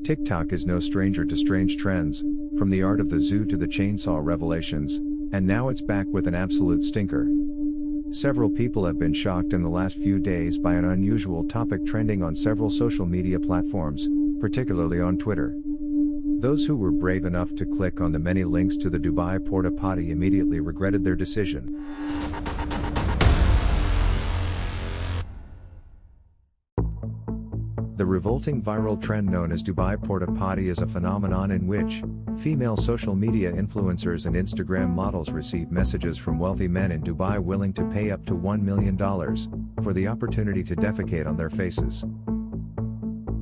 TikTok is no stranger to strange trends, from the art of the zoo to the chainsaw revelations, and now it's back with an absolute stinker. Several people have been shocked in the last few days by an unusual topic trending on several social media platforms, particularly on Twitter. Those who were brave enough to click on the many links to the Dubai Porta Potty immediately regretted their decision. The revolting viral trend known as Dubai Porta Potty is a phenomenon in which female social media influencers and Instagram models receive messages from wealthy men in Dubai willing to pay up to $1 million for the opportunity to defecate on their faces.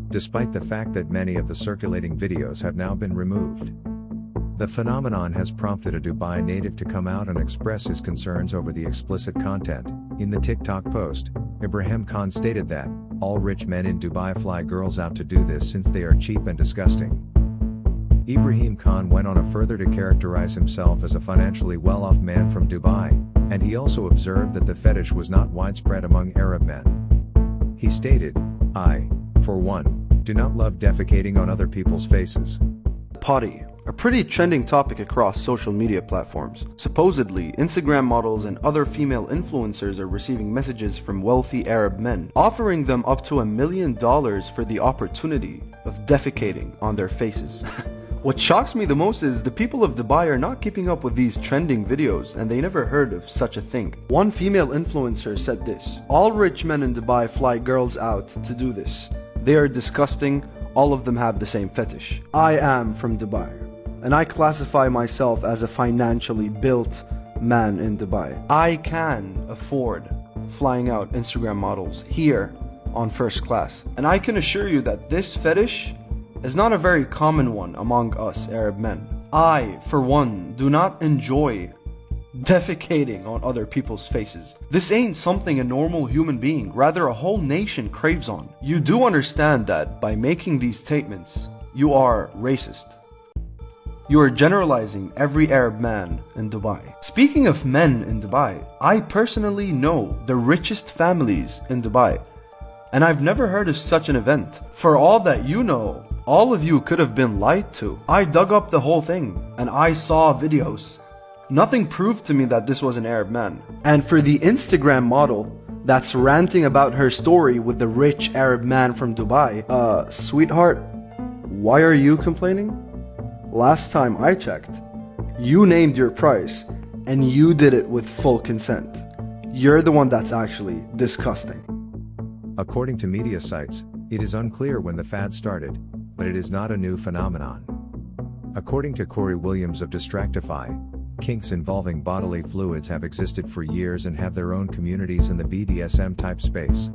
Despite the fact that many of the circulating videos have now been removed, the phenomenon has prompted a Dubai native to come out and express his concerns over the explicit content. In the TikTok post, Ibrahim Khan stated that all rich men in Dubai fly girls out to do this since they are cheap and disgusting. Ibrahim Khan went on further to characterize himself as a financially well-off man from Dubai, and he also observed that the fetish was not widespread among Arab men. He stated, "I, for one, do not love defecating on other people's faces." Potty, a pretty trending topic across social media platforms. Supposedly, Instagram models and other female influencers are receiving messages from wealthy Arab men, offering them up to $1 million for the opportunity of defecating on their faces. What shocks me the most is the people of Dubai are not keeping up with these trending videos, and they never heard of such a thing. One female influencer said this: "All rich men in Dubai fly girls out to do this. They are disgusting. All of them have the same fetish. I am from Dubai, and I classify myself as a financially built man in Dubai. I can afford flying out Instagram models here on first class. And I can assure you that this fetish is not a very common one among us Arab men. I, for one, do not enjoy defecating on other people's faces. This ain't something a normal human being, rather a whole nation craves on. You do understand that by making these statements, you are racist. You are generalizing every Arab man in Dubai." Speaking of men in Dubai, I personally know the richest families in Dubai, and I've never heard of such an event. For all that you know, all of you could have been lied to. I dug up the whole thing, and I saw videos. Nothing proved to me that this was an Arab man. And for the Instagram model that's ranting about her story with the rich Arab man from Dubai, sweetheart, why are you complaining? Last time I checked, you named your price, and you did it with full consent. You're the one that's actually disgusting. According to media sites, it is unclear when the fad started, but it is not a new phenomenon. According to Corey Williams of Distractify, kinks involving bodily fluids have existed for years and have their own communities in the BDSM type space.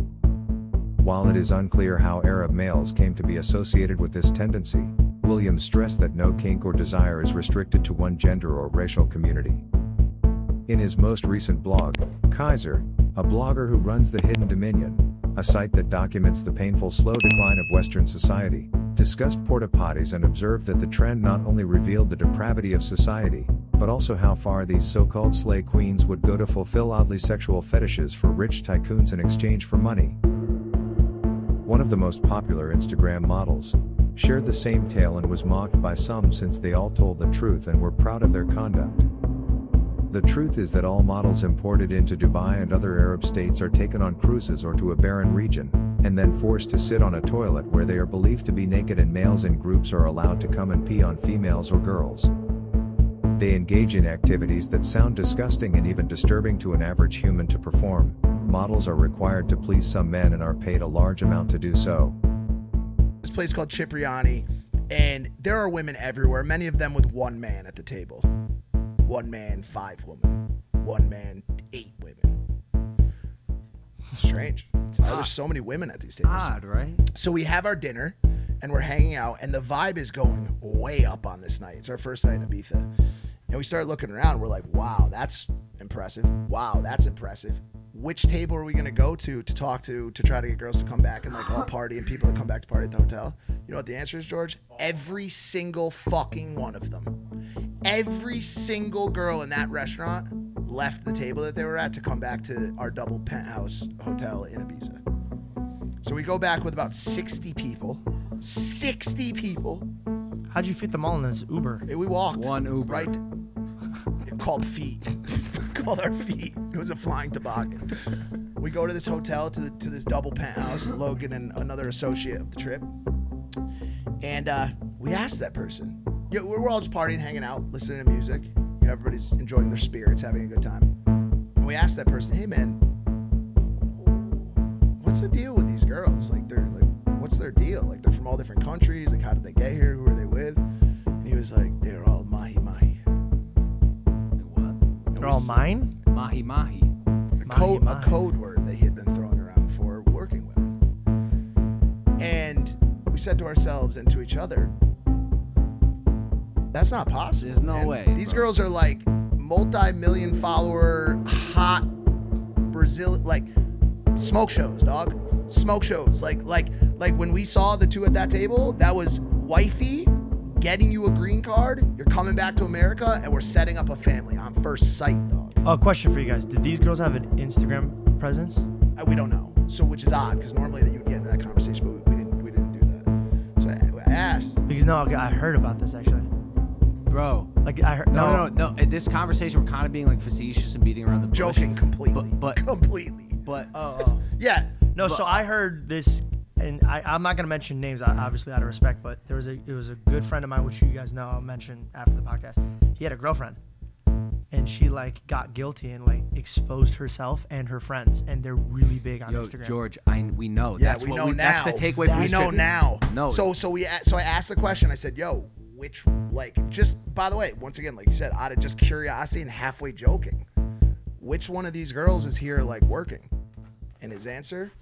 While it is unclear how Arab males came to be associated with this tendency, Williams stressed that no kink or desire is restricted to one gender or racial community. In his most recent blog, Kaiser, a blogger who runs The Hidden Dominion, a site that documents the painful slow decline of Western society, discussed porta potties and observed that the trend not only revealed the depravity of society, but also how far these so-called slay queens would go to fulfill oddly sexual fetishes for rich tycoons in exchange for money. One of the most popular Instagram models shared the same tale and was mocked by some since they all told the truth and were proud of their conduct. The truth is that all models imported into Dubai and other Arab states are taken on cruises or to a barren region, and then forced to sit on a toilet where they are believed to be naked, and males in groups are allowed to come and pee on females or girls. They engage in activities that sound disgusting and even disturbing to an average human to perform. Models are required to please some men and are paid a large amount to do so. This place called Cipriani, and there are women everywhere, many of them with one man at the table. One man, 5 women. One man, 8 women. Strange. There's so many women at these tables. Odd, right? So we have our dinner, and we're hanging out, and the vibe is going way up on this night. It's our first night in Ibiza. And we start looking around, we're like, wow, that's impressive. Wow, that's impressive. Which table are we going to go to talk to try to get girls to come back and like all party and people to come back to party at the hotel? You know what the answer is, George? Every single fucking one of them. Every single girl in that restaurant left the table that they were at to come back to our double penthouse hotel in Ibiza. So we go back with about 60 people. 60 people. How'd you fit them all in this Uber? We walked. One Uber. Right. Called feet. Called our feet. It was a flying toboggan. We go to this hotel, to this double penthouse, Logan and another associate of the trip. And we asked that person. Yeah, we're all just partying, hanging out, listening to music. You know, everybody's enjoying their spirits, having a good time. And we asked that person, hey man, what's the deal with these girls? Like, what's their deal? Like, they're from all different countries. Like, how did they get here? Who are they with? And he was like, they're all mahi-mahi. They're all mine? Mahi-mahi. A code word that he had been throwing around for working women. And we said to ourselves and to each other, that's not possible. There's no way. These girls are like multi-million follower, hot Brazil, like smoke shows, dog. Smoke shows. Like when we saw the two at that table, that was wifey getting you a green card. You're coming back to America, and we're setting up a family on first sight, dog. Oh, question for you guys. Did these girls have an Instagram presence? We don't know. So, which is odd, because normally you'd get into that conversation, but we didn't do that. So I asked. Because no, I heard about this actually. Bro. Like I heard. No. In this conversation, we're kind of being like facetious and beating around the bush. Joking completely. But completely. But Yeah. No, so I heard this, and I'm not gonna mention names, obviously out of respect, but it was a good friend of mine, which you guys know, I'll mention after the podcast. He had a girlfriend, and she like got guilty and like exposed herself and her friends, and they're really big on Instagram. George, we know. Yeah, That's we what know now. That's the takeaway. We know now. No. So I asked the question. I said, "Yo, which just by the way, once again, like you said, out of just curiosity and halfway joking, which one of these girls is here like working?" And his answer,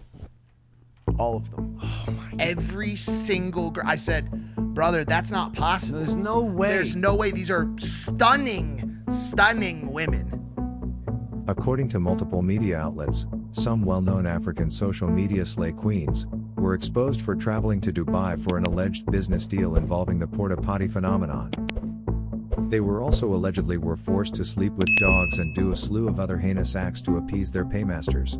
all of them. Oh my God. Every single girl. I said, brother, that's not possible. There's no way. There's no way. These are stunning, stunning women. According to multiple media outlets, some well-known African social media slay queens were exposed for traveling to Dubai for an alleged business deal involving the Porta Potty phenomenon. They were also allegedly forced to sleep with dogs and do a slew of other heinous acts to appease their paymasters.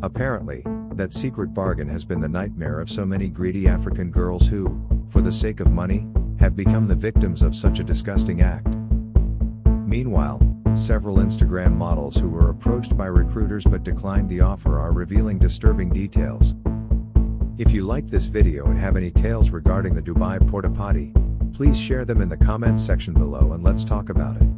Apparently, that secret bargain has been the nightmare of so many greedy African girls who, for the sake of money, have become the victims of such a disgusting act. Meanwhile, several Instagram models who were approached by recruiters but declined the offer are revealing disturbing details. If you liked this video and have any tales regarding the Dubai Porta Potty, please share them in the comments section below and let's talk about it.